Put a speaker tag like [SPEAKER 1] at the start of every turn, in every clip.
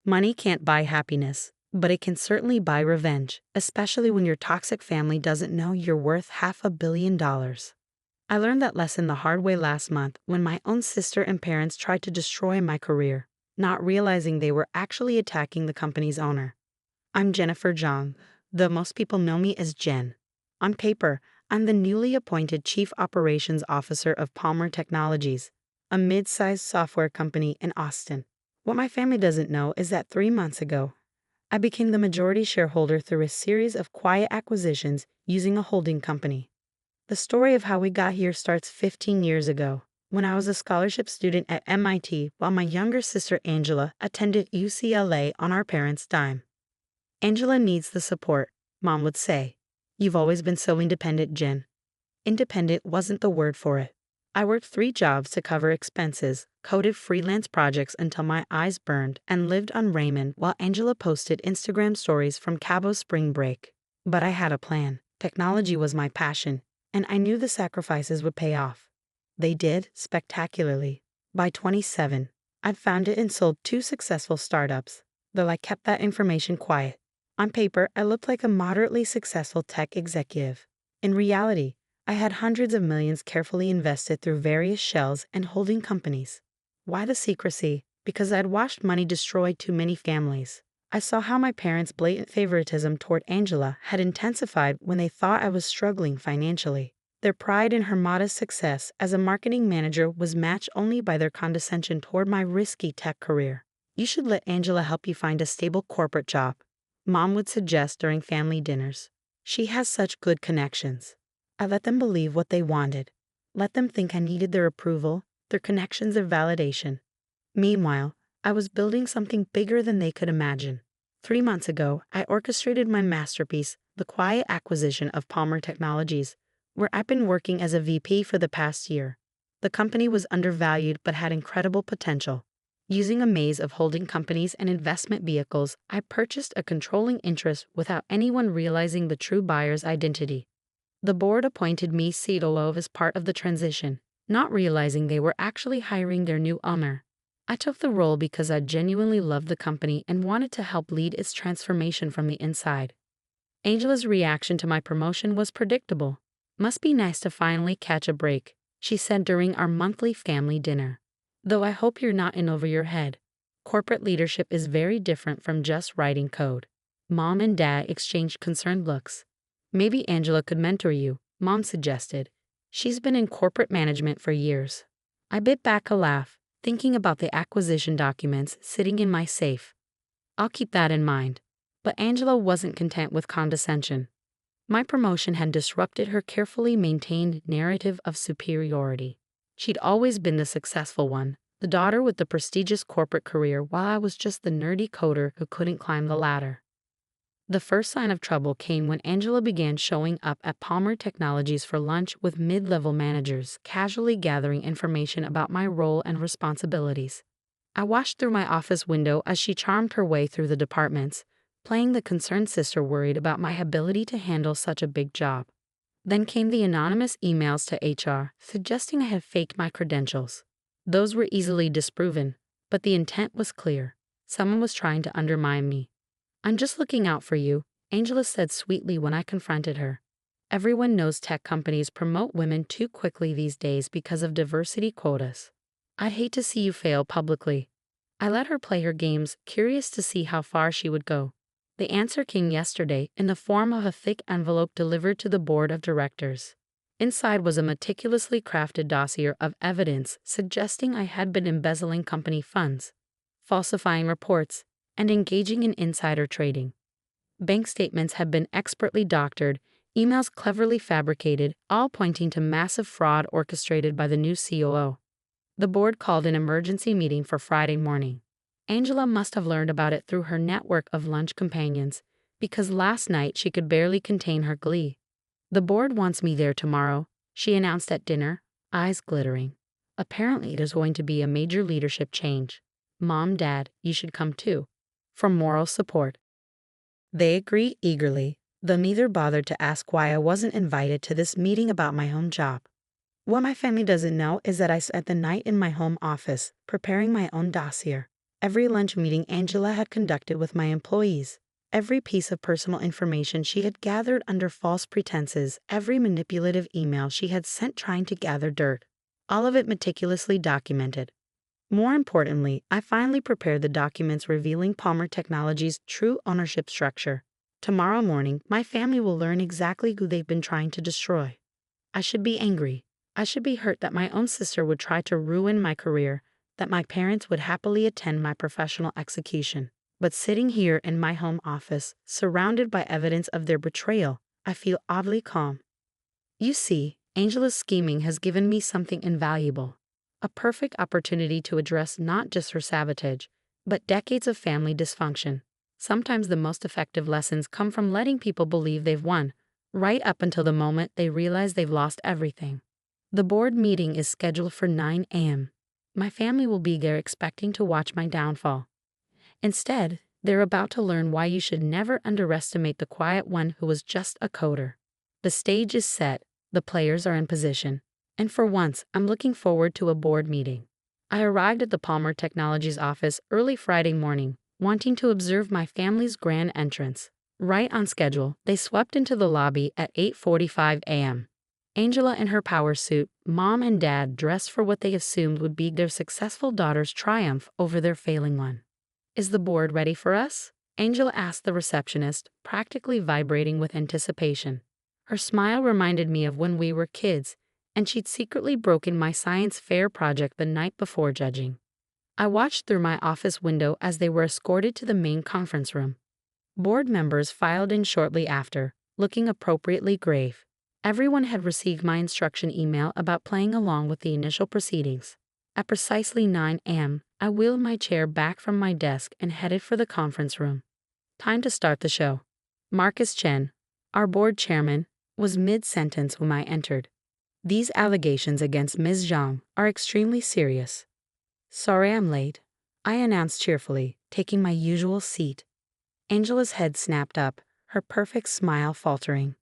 [SPEAKER 1] Money can't buy happiness, but it can certainly buy revenge, especially when your toxic family doesn't know you're worth $500 million. I learned that lesson the hard way last month when my own sister and parents tried to destroy my career, not realizing they were actually attacking the company's owner. I'm Jennifer Zhang, though most people know me as Jen. On paper, I'm the newly appointed Chief Operations Officer of Palmer Technologies, a mid-sized software company in Austin. What my family doesn't know is that 3 months ago, I became the majority shareholder through a series of quiet acquisitions using a holding company. The story of how we got here starts 15 years ago, when I was a scholarship student at MIT while my younger sister Angela attended UCLA on our parents' dime. "Angela needs the support," Mom would say. "You've always been so independent, Jen." Independent wasn't the word for it. I worked 3 jobs to cover expenses, coded freelance projects until my eyes burned, and lived on ramen while Angela posted Instagram stories from Cabo's spring break. But I had a plan. Technology was my passion, and I knew the sacrifices would pay off. They did, spectacularly. By 27, I'd founded and sold 2 successful startups, though I kept that information quiet. On paper, I looked like a moderately successful tech executive. In reality, I had hundreds of millions carefully invested through various shells and holding companies. Why the secrecy? Because I'd watched money destroy too many families. I saw how my parents' blatant favoritism toward Angela had intensified when they thought I was struggling financially. Their pride in her modest success as a marketing manager was matched only by their condescension toward my risky tech career. "You should let Angela help you find a stable corporate job," Mom would suggest during family dinners. "She has such good connections." I let them believe what they wanted. Let them think I needed their approval, their connections, their validation. Meanwhile, I was building something bigger than they could imagine. 3 months ago, I orchestrated my masterpiece, the quiet acquisition of Palmer Technologies, where I've been working as a VP for the past year. The company was undervalued but had incredible potential. Using a maze of holding companies and investment vehicles, I purchased a controlling interest without anyone realizing the true buyer's identity. The board appointed me COO as part of the transition, not realizing they were actually hiring their new owner. I took the role because I genuinely loved the company and wanted to help lead its transformation from the inside. Angela's reaction to my promotion was predictable. "Must be nice to finally catch a break," she said during our monthly family dinner. "Though I hope you're not in over your head. Corporate leadership is very different from just writing code." Mom and Dad exchanged concerned looks. "Maybe Angela could mentor you," Mom suggested. "She's been in corporate management for years." I bit back a laugh, thinking about the acquisition documents sitting in my safe. "I'll keep that in mind." But Angela wasn't content with condescension. My promotion had disrupted her carefully maintained narrative of superiority. She'd always been the successful one, the daughter with the prestigious corporate career, while I was just the nerdy coder who couldn't climb the ladder. The first sign of trouble came when Angela began showing up at Palmer Technologies for lunch with mid-level managers, casually gathering information about my role and responsibilities. I watched through my office window as she charmed her way through the departments, playing the concerned sister worried about my ability to handle such a big job. Then came the anonymous emails to HR, suggesting I had faked my credentials. Those were easily disproven, but the intent was clear. Someone was trying to undermine me. "I'm just looking out for you," Angela said sweetly when I confronted her. "Everyone knows tech companies promote women too quickly these days because of diversity quotas. I'd hate to see you fail publicly." I let her play her games, curious to see how far she would go. The answer came yesterday in the form of a thick envelope delivered to the board of directors. Inside was a meticulously crafted dossier of evidence suggesting I had been embezzling company funds, falsifying reports, and engaging in insider trading. Bank statements had been expertly doctored, emails cleverly fabricated, all pointing to massive fraud orchestrated by the new COO. The board called an emergency meeting for Friday morning. Angela must have learned about it through her network of lunch companions, because last night she could barely contain her glee. "The board wants me there tomorrow," she announced at dinner, eyes glittering. "Apparently it is going to be a major leadership change. Mom, Dad, you should come too. For moral support." They agreed eagerly, though neither bothered to ask why I wasn't invited to this meeting about my own job. What my family doesn't know is that I spent the night in my home office, preparing my own dossier. Every lunch meeting Angela had conducted with my employees, every piece of personal information she had gathered under false pretenses, every manipulative email she had sent trying to gather dirt, all of it meticulously documented. More importantly, I finally prepared the documents revealing Palmer Technologies' true ownership structure. Tomorrow morning, my family will learn exactly who they've been trying to destroy. I should be angry. I should be hurt that my own sister would try to ruin my career, that my parents would happily attend my professional execution. But sitting here in my home office, surrounded by evidence of their betrayal, I feel oddly calm. You see, Angela's scheming has given me something invaluable. A perfect opportunity to address not just her sabotage, but decades of family dysfunction. Sometimes the most effective lessons come from letting people believe they've won, right up until the moment they realize they've lost everything. The board meeting is scheduled for 9 a.m. My family will be there expecting to watch my downfall. Instead, they're about to learn why you should never underestimate the quiet one who was just a coder. The stage is set, the players are in position, and for once, I'm looking forward to a board meeting. I arrived at the Palmer Technologies office early Friday morning, wanting to observe my family's grand entrance. Right on schedule, they swept into the lobby at 8:45 a.m. Angela in her power suit, mom and dad dressed for what they assumed would be their successful daughter's triumph over their failing one. "Is the board ready for us?" Angela asked the receptionist, practically vibrating with anticipation. Her smile reminded me of when we were kids, and she'd secretly broken my science fair project the night before judging. I watched through my office window as they were escorted to the main conference room. Board members filed in shortly after, looking appropriately grave. Everyone had received my instruction email about playing along with the initial proceedings. At precisely 9 a.m., I wheeled my chair back from my desk and headed for the conference room. Time to start the show. Marcus Chen, our board chairman, was mid-sentence when I entered. "These allegations against Ms. Zhang are extremely serious." "Sorry I'm late," I announced cheerfully, taking my usual seat. Angela's head snapped up, her perfect smile faltering.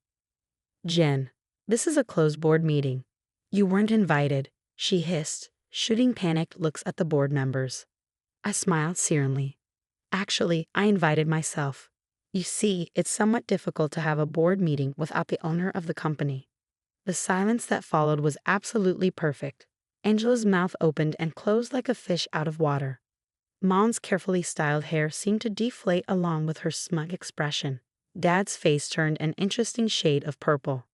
[SPEAKER 1] "Jen, this is a closed board meeting. You weren't invited," she hissed, shooting panicked looks at the board members. I smiled serenely. "Actually, I invited myself. You see, it's somewhat difficult to have a board meeting without the owner of the company." The silence that followed was absolutely perfect. Angela's mouth opened and closed like a fish out of water. Mom's carefully styled hair seemed to deflate along with her smug expression. Dad's face turned an interesting shade of purple.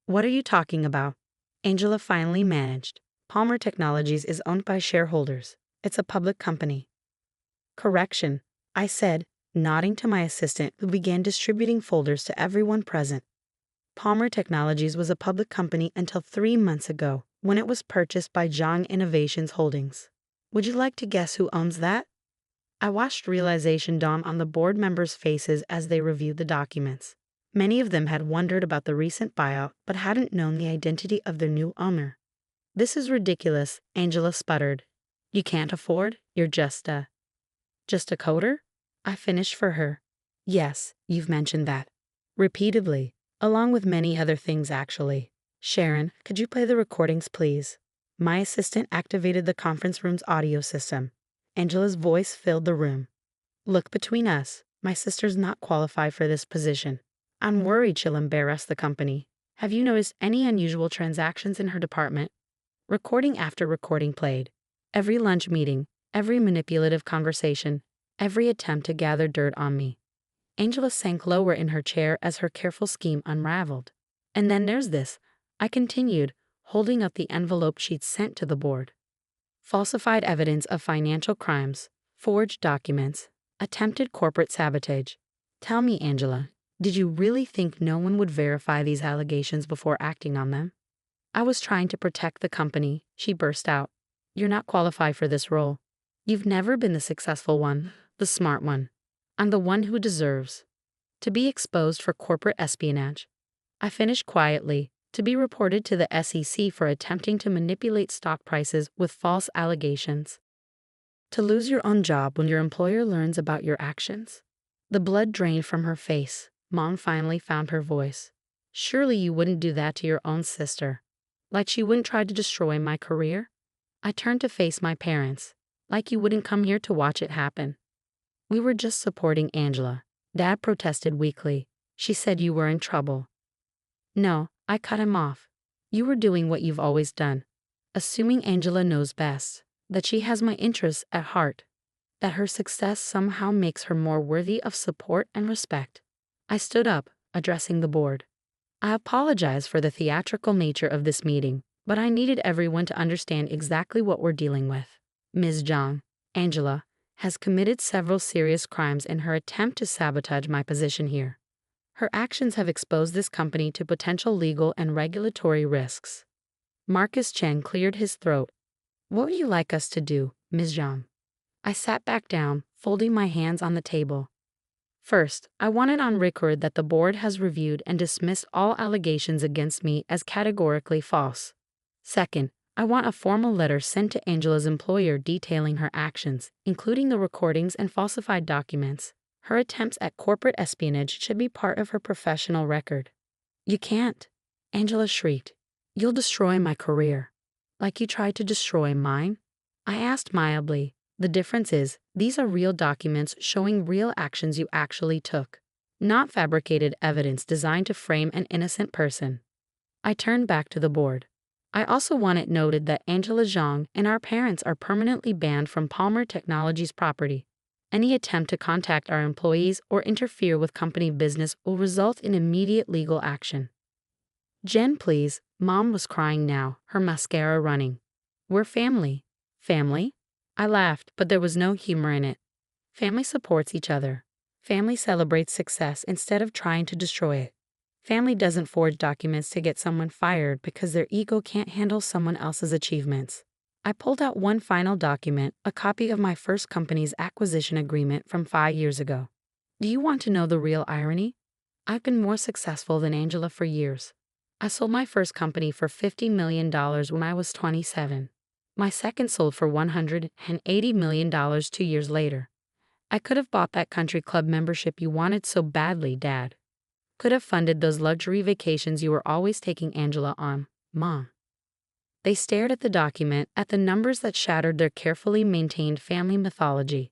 [SPEAKER 1] "What are you talking about?" Angela finally managed. "Palmer Technologies is owned by shareholders. It's a public company." "Correction," I said, nodding to my assistant who began distributing folders to everyone present. Palmer Technologies was a public company until 3 months ago, when it was purchased by Zhang Innovations Holdings. Would you like to guess who owns that? I watched realization dawn on the board members' faces as they reviewed the documents. Many of them had wondered about the recent buyout but hadn't known the identity of their new owner. "This is ridiculous," Angela sputtered. "You can't afford? You're just a coder?" I finished for her. "Yes, you've mentioned that. Repeatedly, along with many other things actually. Sharon, could you play the recordings, please?" My assistant activated the conference room's audio system. Angela's voice filled the room. "Look, between us, my sister's not qualified for this position. I'm worried she'll embarrass the company. Have you noticed any unusual transactions in her department?" Recording after recording played. Every lunch meeting, every manipulative conversation, every attempt to gather dirt on me. Angela sank lower in her chair as her careful scheme unraveled. "And then there's this," I continued, holding up the envelope she'd sent to the board. "Falsified evidence of financial crimes, forged documents, attempted corporate sabotage. Tell me, Angela, did you really think no one would verify these allegations before acting on them?" "I was trying to protect the company," she burst out. "You're not qualified for this role. You've never been the successful one, the smart one. I'm the one who deserves to be exposed for corporate espionage." I finished quietly, "to be reported to the SEC for attempting to manipulate stock prices with false allegations. To lose your own job when your employer learns about your actions." The blood drained from her face. Mom finally found her voice. "Surely you wouldn't do that to your own sister. Like she wouldn't try to destroy my career?" I turned to face my parents. Like you wouldn't come here to watch it happen. We were just supporting Angela. Dad protested weakly. She said you were in trouble. No, I cut him off. You were doing what you've always done. Assuming Angela knows best, that she has my interests at heart, that her success somehow makes her more worthy of support and respect. I stood up, addressing the board. I apologize for the theatrical nature of this meeting, but I needed everyone to understand exactly what we're dealing with. Ms. Zhang, Angela, has committed several serious crimes in her attempt to sabotage my position here. Her actions have exposed this company to potential legal and regulatory risks. Marcus Chen cleared his throat. What would you like us to do, Ms. Zhang? I sat back down, folding my hands on the table. First, I want it on record that the board has reviewed and dismissed all allegations against me as categorically false. Second, I want a formal letter sent to Angela's employer detailing her actions, including the recordings and falsified documents. Her attempts at corporate espionage should be part of her professional record. You can't, Angela shrieked. You'll destroy my career. Like you tried to destroy mine? I asked mildly. The difference is, these are real documents showing real actions you actually took, not fabricated evidence designed to frame an innocent person. I turned back to the board. I also want it noted that Angela Zhang and our parents are permanently banned from Palmer Technologies property. Any attempt to contact our employees or interfere with company business will result in immediate legal action. Jen, please, Mom was crying now, her mascara running. We're family. Family? I laughed, but there was no humor in it. Family supports each other. Family celebrates success instead of trying to destroy it. Family doesn't forge documents to get someone fired because their ego can't handle someone else's achievements. I pulled out one final document, a copy of my first company's acquisition agreement from 5 years ago. Do you want to know the real irony? I've been more successful than Angela for years. I sold my first company for $50 million when I was 27. My second sold for $180 million 2 years later. I could have bought that country club membership you wanted so badly, Dad. Could have funded those luxury vacations you were always taking Angela on, Mom. They stared at the document, at the numbers that shattered their carefully maintained family mythology.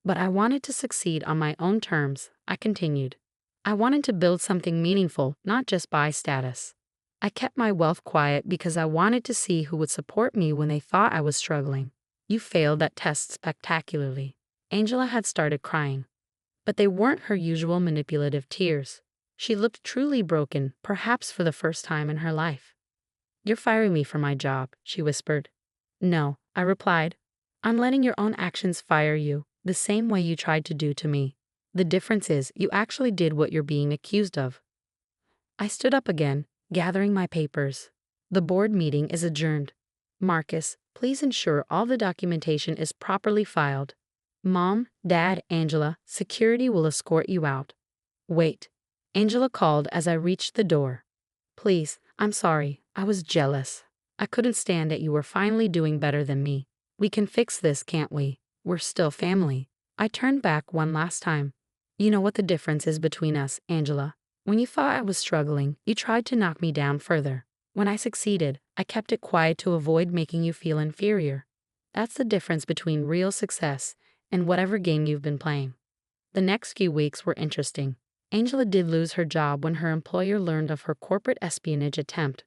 [SPEAKER 1] But I wanted to succeed on my own terms, I continued. I wanted to build something meaningful, not just buy status. I kept my wealth quiet because I wanted to see who would support me when they thought I was struggling. You failed that test spectacularly. Angela had started crying. But they weren't her usual manipulative tears. She looked truly broken, perhaps for the first time in her life. You're firing me from my job, she whispered. No, I replied. I'm letting your own actions fire you, the same way you tried to do to me. The difference is you actually did what you're being accused of. I stood up again, gathering my papers. The board meeting is adjourned. Marcus, please ensure all the documentation is properly filed. Mom, Dad, Angela, security will escort you out. Wait. Angela called as I reached the door. Please, I'm sorry, I was jealous. I couldn't stand that you were finally doing better than me. We can fix this, can't we? We're still family. I turned back one last time. You know what the difference is between us, Angela. When you thought I was struggling, you tried to knock me down further. When I succeeded, I kept it quiet to avoid making you feel inferior. That's the difference between real success and whatever game you've been playing. The next few weeks were interesting. Angela did lose her job when her employer learned of her corporate espionage attempt.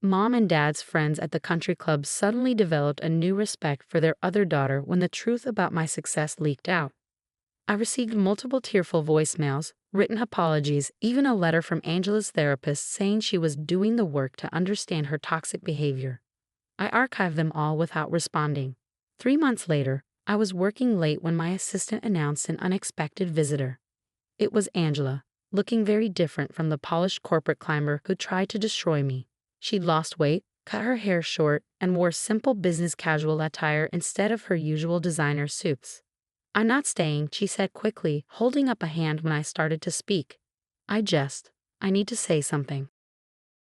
[SPEAKER 1] Mom and Dad's friends at the country club suddenly developed a new respect for their other daughter when the truth about my success leaked out. I received multiple tearful voicemails, written apologies, even a letter from Angela's therapist saying she was doing the work to understand her toxic behavior. I archived them all without responding. 3 months later, I was working late when my assistant announced an unexpected visitor. It was Angela, looking very different from the polished corporate climber who tried to destroy me. She'd lost weight, cut her hair short, and wore simple business casual attire instead of her usual designer suits. I'm not staying, she said quickly, holding up a hand when I started to speak. I need to say something.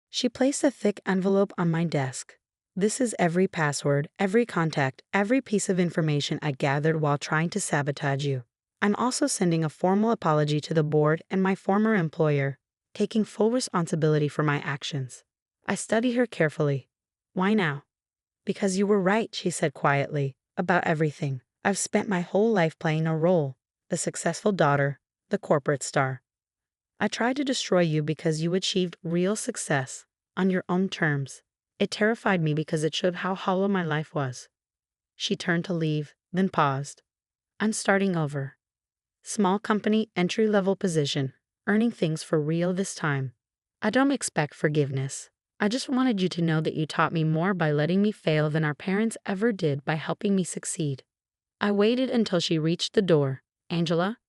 [SPEAKER 1] She placed a thick envelope on my desk. This is every password, every contact, every piece of information I gathered while trying to sabotage you. I'm also sending a formal apology to the board and my former employer, taking full responsibility for my actions. I studied her carefully. Why now? Because you were right, she said quietly, about everything. I've spent my whole life playing a role, the successful daughter, the corporate star. I tried to destroy you because you achieved real success on your own terms. It terrified me because it showed how hollow my life was. She turned to leave, then paused. I'm starting over. Small company, entry-level position, earning things for real this time. I don't expect forgiveness. I just wanted you to know that you taught me more by letting me fail than our parents ever did by helping me succeed. I waited until she reached the door. Angela?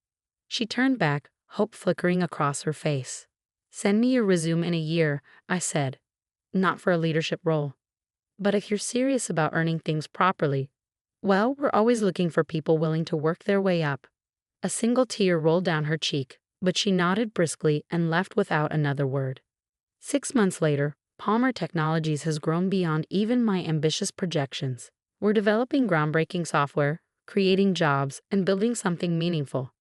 [SPEAKER 1] She turned back, hope flickering across her face. Send me your resume in a year, I said. Not for a leadership role. But if you're serious about earning things properly, well, we're always looking for people willing to work their way up. A single tear rolled down her cheek, but she nodded briskly and left without another word. 6 months later, Palmer Technologies has grown beyond even my ambitious projections. We're developing groundbreaking software, creating jobs, and building something meaningful.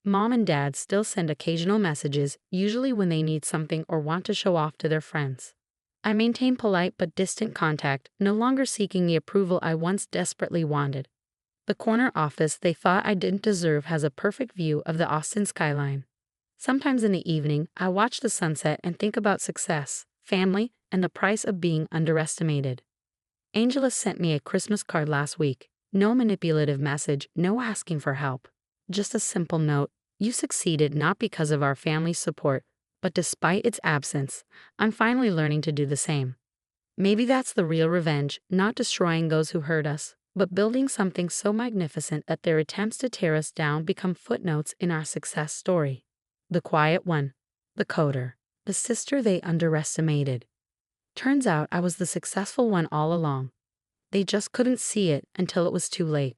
[SPEAKER 1] Mom and Dad still send occasional messages, usually when they need something or want to show off to their friends. I maintain polite but distant contact, no longer seeking the approval I once desperately wanted. The corner office they thought I didn't deserve has a perfect view of the Austin skyline. Sometimes in the evening, I watch the sunset and think about success, family, and the price of being underestimated. Angela sent me a Christmas card last week. No manipulative message, no asking for help. Just a simple note. You succeeded not because of our family's support, but despite its absence. I'm finally learning to do the same. Maybe that's the real revenge, not destroying those who hurt us, but building something so magnificent that their attempts to tear us down become footnotes in our success story. The quiet one, the coder, the sister they underestimated. Turns out I was the successful one all along. They just couldn't see it until it was too late.